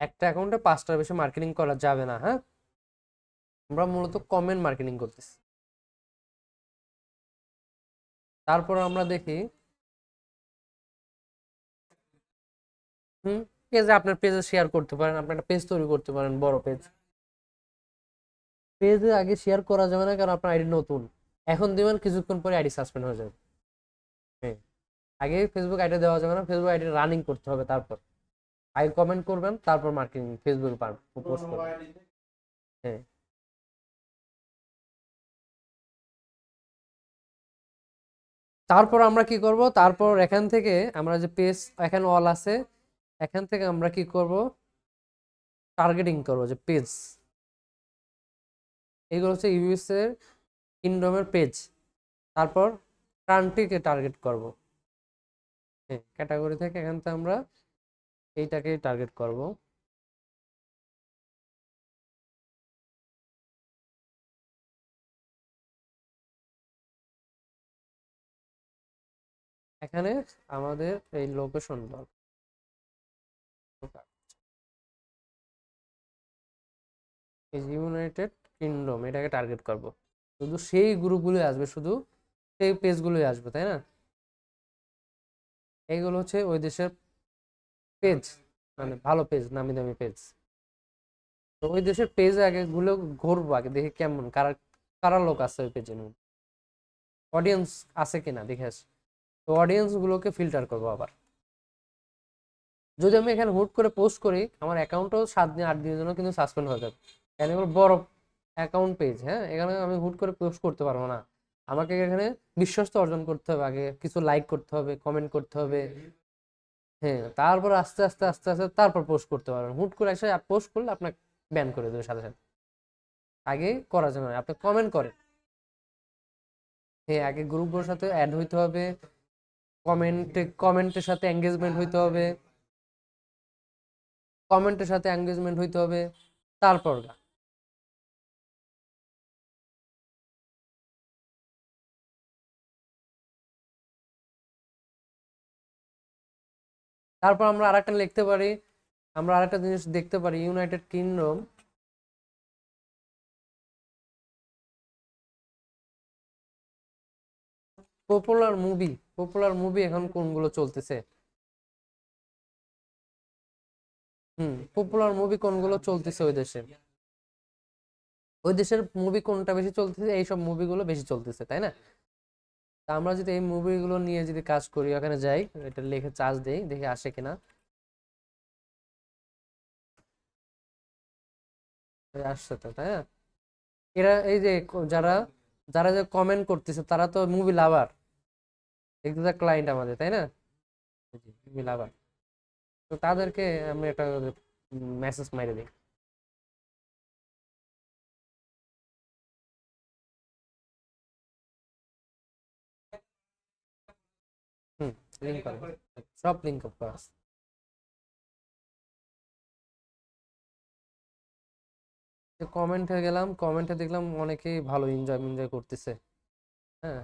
একটা অ্যাকাউন্টে 5টার বেশি মার্কেটিং করা যাবে না, হ্যাঁ। আমরা মূলত কমেন্ট মার্কেটিং করতেছি। তারপর আমরা দেখি, হুম, পেজে, আপনার পেজে শেয়ার করতে পারেন, আপনি একটা পেজ তৈরি করতে পারেন, বড় পেজ। পেজে আগে শেয়ার করা যাবে না, কারণ আপনার আইডি নতুন। এখন দিবেন, কিছুক্ষণ পরে আইডি সাসপেন্ড হয়ে যাবে। হ্যাঁ, আগে ফেসবুক আইডি দেওয়া যাবে না, ফেসবুক আইডি রানিং করতে হবে। তারপর আগে কমেন্ট করবেন, তারপর মার্কেটিং ফেসবুকে পোস্ট করবেন। হ্যাঁ, তারপর আমরা কি করব, তারপর এখান থেকে আমরা যে পেজ এখানে অল আছে, এখান থেকে আমরা কি করব, টার্গেটিং করব যে পেজ। এগুলো হচ্ছে ইউএস এর কিংডমের পেজ। তারপর কান্ট্রিকে টার্গেট করব। হ্যাঁ, ক্যাটাগরি থেকে এখান থেকে আমরা এইটাকে টার্গেট করব। এখানে আমাদের এই লোকেশন এই ইউনাইটেড কিংডম, এটাকে টার্গেট করব। শুধু সেই গ্রুপগুলোই আসবে, শুধু সেই পেজগুলোই আসবে, তাই না? এইগুলো হচ্ছে ওই দেশের পেজ, মানে ভালো পেজ, নামি দামি পেজ। তো ওই দেশের পেজে আগে গুলো ঘুরবো, আগে দেখি কেমন, কারা কারা লোক আছে ওই পেজে, অডিয়েন্স আছে কিনা দেখে আসি। তো অডিয়েন্স গুলোকে ফিল্টার করবো আবার। যদি আমি এখানে হুট করে পোস্ট করি, আমার অ্যাকাউন্টও 7 দিন 8 দিনের জন্য কিন্তু সাসপেন্ড হয়ে যাবে। কারণ এগুলো বড় অ্যাকাউন্ট পেজ, হ্যাঁ, এখানে আমি হুট করে পোস্ট করতে পারবো না। আমাকে এখানে বিশ্বস্ত অর্জন করতে হবে, আগে কিছু লাইক করতে হবে, কমেন্ট করতে হবে। হ্যাঁ, তারপর আস্তে আস্তে আস্তে আস্তে তারপর পোস্ট করতে পারবেন। হুট করে এসে পোস্ট করলে আপনাকে ব্যান করে দেবে সাথে সাথে। আগে করা যাবে না, আপনি কমেন্ট করেন। হ্যাঁ, আগে গ্রুপগুলোর সাথে অ্যাড হইতে হবে, কমেন্টের সাথে এঙ্গেজমেন্ট হইতে হবে, কমেন্টের সাথে এঙ্গেজমেন্ট হইতে হবে। তারপর তারপর আমরা আরেকটা লিখতে পারি, আমরা আরেকটা জিনিস দেখতে পারি, United kingdom popular movie, popular movie এখন কোনগুলো চলতেছে। পপুলার মুভি কোনগুলো চলতেছে ওই দেশে। ওই দেশের মুভি কোনটা বেশি চলতেছে, এইসব মুভিগুলো বেশি চলতেছে, তাই না? তা আমরা যদি এই মুভিগুলো নিয়ে যদি কাজ করি, ওখানে যাই, এটা লিখে চার্জ দেই, দেখি আসে কিনা। এই আসছে তো, তাই না? এরা এই যে যারা যারা যে কমেন্ট করতেছে তারা তো মুভি লাভার, এগুলো ক্লায়েন্ট আমাদের, তাই না? মুভি লাভার, তো তাদেরকে আমি একটা মেসেজ মাইরে দিই। হুম, লিঙ্ক করো, সব লিঙ্ক আপ করা আছে। কমেন্টে গেলাম, কমেন্টে দেখলাম অনেকেই ভালো এনজয় এনজয় করতেছে। হ্যাঁ,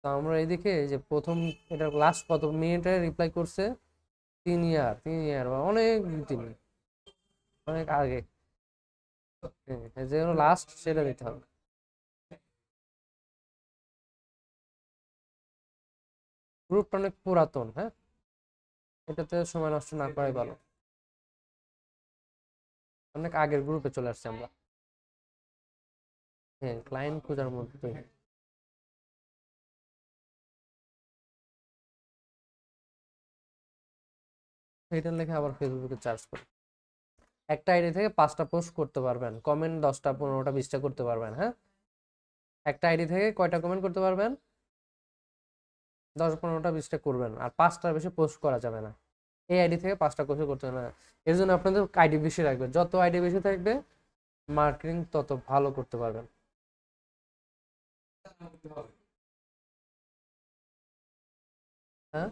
তো আমরা এইদিকে এই যে প্রথম, এটা লাস্ট কত মিনিটে রিপ্লাই করছে, 3 ইয়ার, 3 ইয়ার বা অনেক দিন, অনেক আগে। হ্যাঁ, যে লাস্ট সেটা দিতে হবে। গ্রুপটা অনেক পুরাতন, হ্যাঁ, এটাতে সময় নষ্ট না করাই ভালো। অনেক আগের গ্রুপে চলে আসছে আমরা। হ্যাঁ, ক্লায়েন্ট খোঁজার মধ্যে এটা লেখে আবার ফেসবুকে চার্জ করে। একটা আইডি থেকে 5টা পোস্ট করতে পারবেন, কমেন্ট 10টা 15টা 20টা করতে পারবেন, হ্যাঁ। একটা আইডি থেকে কয়টা কমেন্ট করতে পারবেন? 10 15টা 20টা করবেন, আর 5টার বেশি পোস্ট করা যাবে না। এই আইডি থেকে 5টা কোর্সে করতে হবে না। এর জন্য আপনাদের আইডি বেশি রাখবে, যত আইডি বেশি থাকবে মার্কেটিং তত ভালো করতে পারবেন। হ্যাঁ,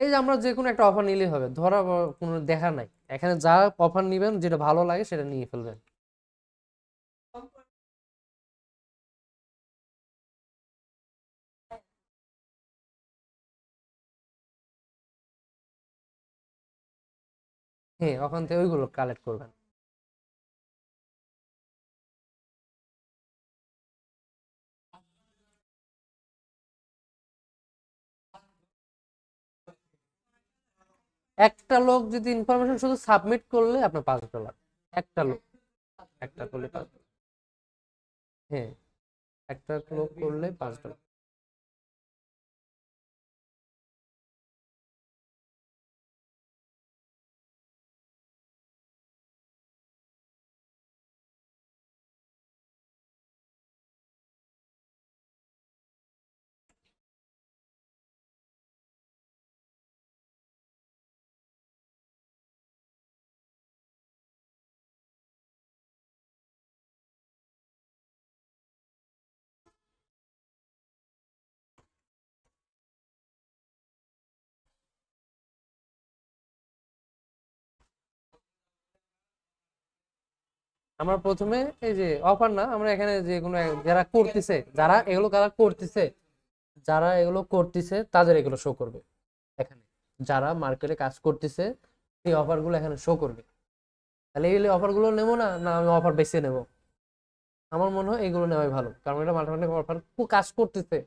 এই যে আমরা যে কোনো একটা অফার নিলেই হবে, ধরা কোনো দেখা নাই, এখানে যা অফার নিবেন যেটা ভালো লাগে সেটা নিয়ে ফেলবেন। হ্যাঁ, ওখান থেকে ওইগুলো কালেক্ট করবেন। একটা লোক যদি ইনফরমেশন শুধু সাবমিট করলে আপনার $5। একটা লোক, একটা করলে 5। হ্যাঁ, একটা লোক করলে $5। আমরা প্রথমে এই যে অফার না, আমরা এখানে যে কোনো যারা করতেছে, যারা এগুলো কারা করতেছে, যারা এগুলো করতেছে তাদের এগুলো শো করবে এখানে। যারা মার্কেটে কাজ করতেছে সেই অফার গুলো এখানে শো করবে। তাহলে এই অফার গুলো নেবো না, না আমি অফার বেছে নেবো? আমার মনে হয় এগুলো নেওয়াই ভালো, কারণ এটা মাল্টি অফার কাজ করতেছে।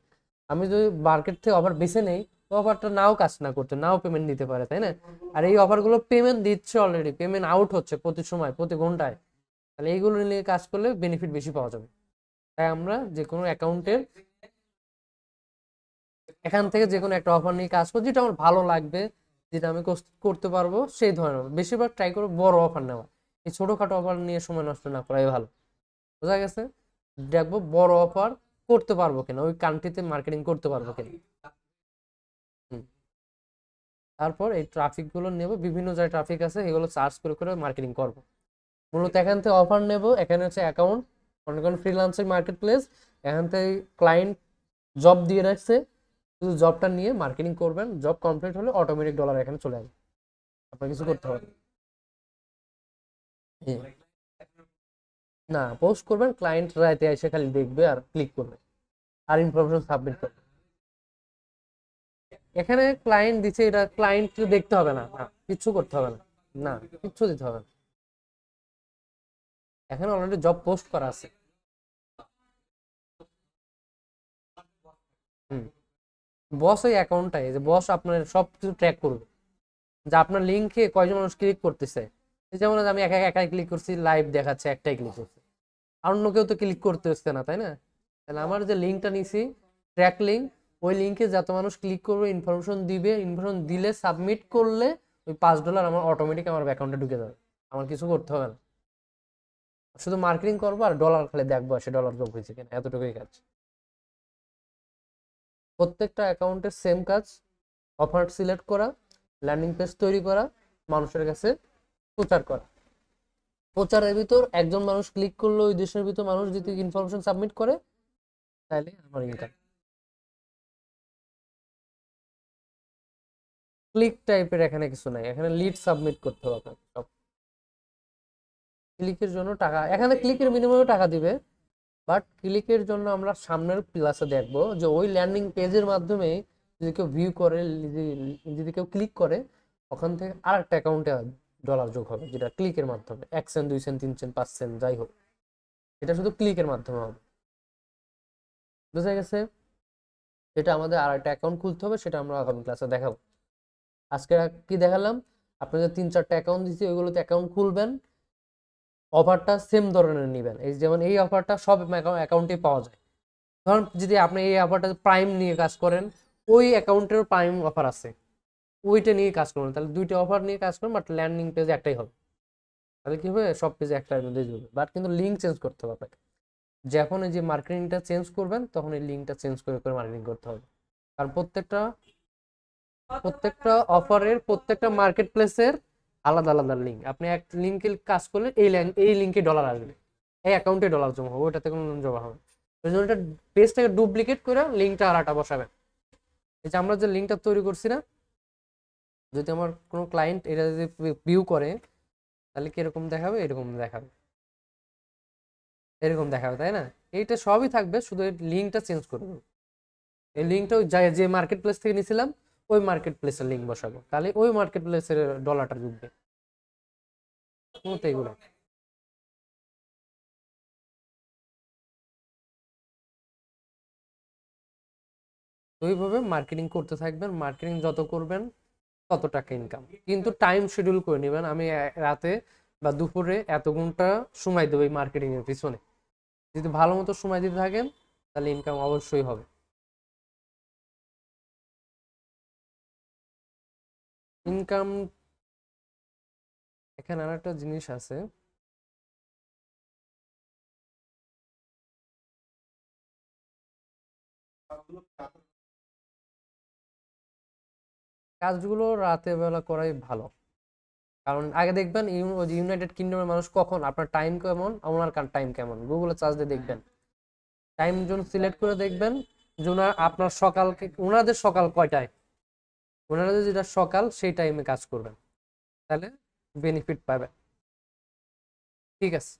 আমি যদি মার্কেট থেকে অফার বেছে নেই, অফারটা নাও কাজ না করতে, নাও পেমেন্ট দিতে পারে, তাই না? আর এই অফার গুলো পেমেন্ট দিচ্ছে, অলরেডি পেমেন্ট আউট হচ্ছে প্রতি সময়, প্রতি ঘন্টায়। তাহলে এইগুলো নিয়ে কাজ করলে বেনিফিট বেশি পাওয়া যাবে। তাই আমরা যে কোনো অ্যাকাউন্টের এখান থেকে যে কোনো একটা অফার নিয়ে কাজ করবো, যেটা আমার ভালো লাগবে, যেটা আমি করতে পারবো, সেই ধরনের বেশিরভাগ ট্রাই করবো বড় অফার নেওয়া। এই ছোটখাটো অফার নিয়ে সময় নষ্ট না করাই ভালো। বোঝা গেছে? দেখবো বড় অফার করতে পারবো কিনা, ওই কান্ট্রিতে মার্কেটিং করতে পারবো কিনা। হুম। তারপর এই ট্রাফিক গুলো নেব, বিভিন্ন জায়গায় ট্রাফিক আছে, এগুলো সার্চ করে করে মার্কেটিং করবো। মূলত এখান থেকে অফার নেব, এখানে হচ্ছে অ্যাকাউন্ট, মনে করেন ফ্রিল্যান্সিং মার্কেট প্লেস, এখান থেকে ক্লায়েন্ট জব দিয়ে রাখছে, শুধু জবটা নিয়ে মার্কেটিং করবেন, জব কমপ্লিট হলে অটোমেটিক ডলার এখানে চলে আসবে, আপনার কিছু করতে হবে না। হ্যাঁ। না, পোস্ট করবেন, ক্লায়েন্ট রাইতে এসে খালি দেখবে আর ক্লিক করবে, আর ইনফরমেশন সাবমিট করবে। এখানে ক্লায়েন্ট দিচ্ছে, এটা ক্লায়েন্ট দেখতে হবে না, না কিচ্ছু করতে হবে না, না কিচ্ছু দিতে হবে না, এখানে অলরেডি জব পোস্ট করা আছে। হুম। বস ওই অ্যাকাউন্টটাই, যে বস আপনার সব কিছু ট্র্যাক করবে। যে আপনার লিঙ্কে কয়জন মানুষ ক্লিক করতেছে। যেমন আমি একা একাই ক্লিক করছি, লাইভ দেখাচ্ছে, একটাই ক্লিক করছে, আর অন্য কেউ তো ক্লিক করতে হচ্ছে না, তাই না? তাহলে আমার যে লিঙ্কটা নিছি, ট্র্যাক লিঙ্ক, ওই লিঙ্কে যত মানুষ ক্লিক করবে, ইনফরমেশন দিবে, ইনফরমেশন দিলে সাবমিট করলে ওই $5 আমার অটোমেটিক আমার অ্যাকাউন্টে ঢুকে যাবে, আমার কিছু করতে হবে না। শুধু মার্কেটিং করবো আর ডলার খালি দেখবো সে ডলার যোগ হয়েছে কিনা, এতটুকুই কাজ। প্রত্যেকটা অ্যাকাউন্টের সেম কাজ, অফার সিলেক্ট করা, ল্যান্ডিং পেজ তৈরি করা, মানুষের কাছে প্রচার করা। প্রচারের ভিতর একজন মানুষ ক্লিক করলো, ওই দেশের ভিতর মানুষ যদি ইনফরমেশন সাবমিট করে, তাহলে আমার ইনকাম। ক্লিক টাইপের এখানে কিছু নাই, এখানে লিড সাবমিট করতে হবে আপনাকে সব। ক্লিকের জন্য টাকা, এখানে ক্লিকের বিনিময়ে টাকা দিবে, বাট ক্লিকের জন্য আমরা সামনের ক্লাসে দেখবো যে ওই ল্যান্ডিং পেজের মাধ্যমে যদি কেউ ভিউ করে, যদি কেউ ক্লিক করে, ওখান থেকে আর একটা অ্যাকাউন্টে ডলার যোগ হবে, যেটা ক্লিকের মাধ্যমে 1 সেন্ট 2 সেন্ট 3 সেন্ট 5 সেন্ট যাই হোক, এটা শুধু ক্লিকের মাধ্যমে হবে। বুঝা গেছে? এটা আমাদের আর একটা অ্যাকাউন্ট খুলতে হবে, সেটা আমরা আগামী ক্লাসে দেখাবো। আজকে কি দেখালাম, আপনাদের 3-4টা অ্যাকাউন্ট দিচ্ছি, ওইগুলোতে অ্যাকাউন্ট খুলবেন, অফারটা সেম ধরনের নেবেন। এই যেমন এই অফারটা সব অ্যাকাউন্টে পাওয়া যায়। ধরুন যদি আপনি এই অফারটা প্রাইম নিয়ে কাজ করেন, ওই অ্যাকাউন্টের প্রাইম অফার আছে, ওইটা নিয়ে কাজ করুন, তাহলে 2টা অফার নিয়ে কাজ করুন, বাট ল্যান্ডিং পেজে একটাই হবে। তাহলে কি হবে, সব পেজে একটার মধ্যে যাবে, বাট কিন্তু লিঙ্ক চেঞ্জ করতে হবে আপনাকে। যখন এই যে মার্কেটিংটা চেঞ্জ করবেন, তখন এই লিঙ্কটা চেঞ্জ করে করে মার্কেটিং করতে হবে। কারণ প্রত্যেকটা প্রত্যেকটা অফারের, প্রত্যেকটা মার্কেট প্লেসের আলাদা আলাদা লিঙ্ক। আপনি এক লিঙ্কে কাজ করলে এই লিঙ্কে ডলার আসবে, এই অ্যাকাউন্টে ডলার জমা হবে, ওইটাতে কোনো জমা হবে। ওই জন্য এটা পেজটাকে ডুপ্লিকেট করে লিঙ্কটা আর একটা বসাবেন। এই যে আমরা যে লিঙ্কটা তৈরি করছি না, যদি আমার কোনো ক্লায়েন্ট এটা যদি ভিউ করে, তাহলে কিরকম দেখাবে, এরকম দেখাবে, এরকম দেখাবে, তাই না? এইটা সবই থাকবে, শুধু এই লিঙ্কটা চেঞ্জ করে দেবো। এই লিঙ্কটা যে মার্কেট প্লেস থেকে নিয়েছিলাম, ওই মার্কেট প্লেসের লিঙ্ক বসাবো, তাহলে ওই মার্কেট প্লেসের ডলারটা ঢুকবে। এগুলো ওইভাবে মার্কেটিং করতে থাকবেন, মার্কেটিং যত করবেন তত টাকা ইনকাম। কিন্তু টাইম শিডিউল করে নেবেন, আমি রাতে বা দুপুরে এত ঘন্টা সময় দেবো এই মার্কেটিং এর পিছনে। যদি ভালো মতো সময় দিতে থাকেন, তাহলে ইনকাম অবশ্যই হবে। ইনকাম, এখানে আর একটা জিনিস আছে, কাজগুলো রাতে বেলা করাই ভালো। কারণ আগে দেখবেন ইউনাইটেড কিংডমের মানুষ কখন, আপনার টাইম কেমন, ওনার টাইম কেমন, গুগলে চার্জ দিয়ে দেখবেন, টাইম জোন সিলেক্ট করে দেখবেন যে আপনার সকালকে, ওনাদের সকাল কয়টায়, ওনাদের যেটা সকাল সেই টাইমে কাজ করবেন, তাহলে বেনিফিট পাবেন। ঠিক আছে।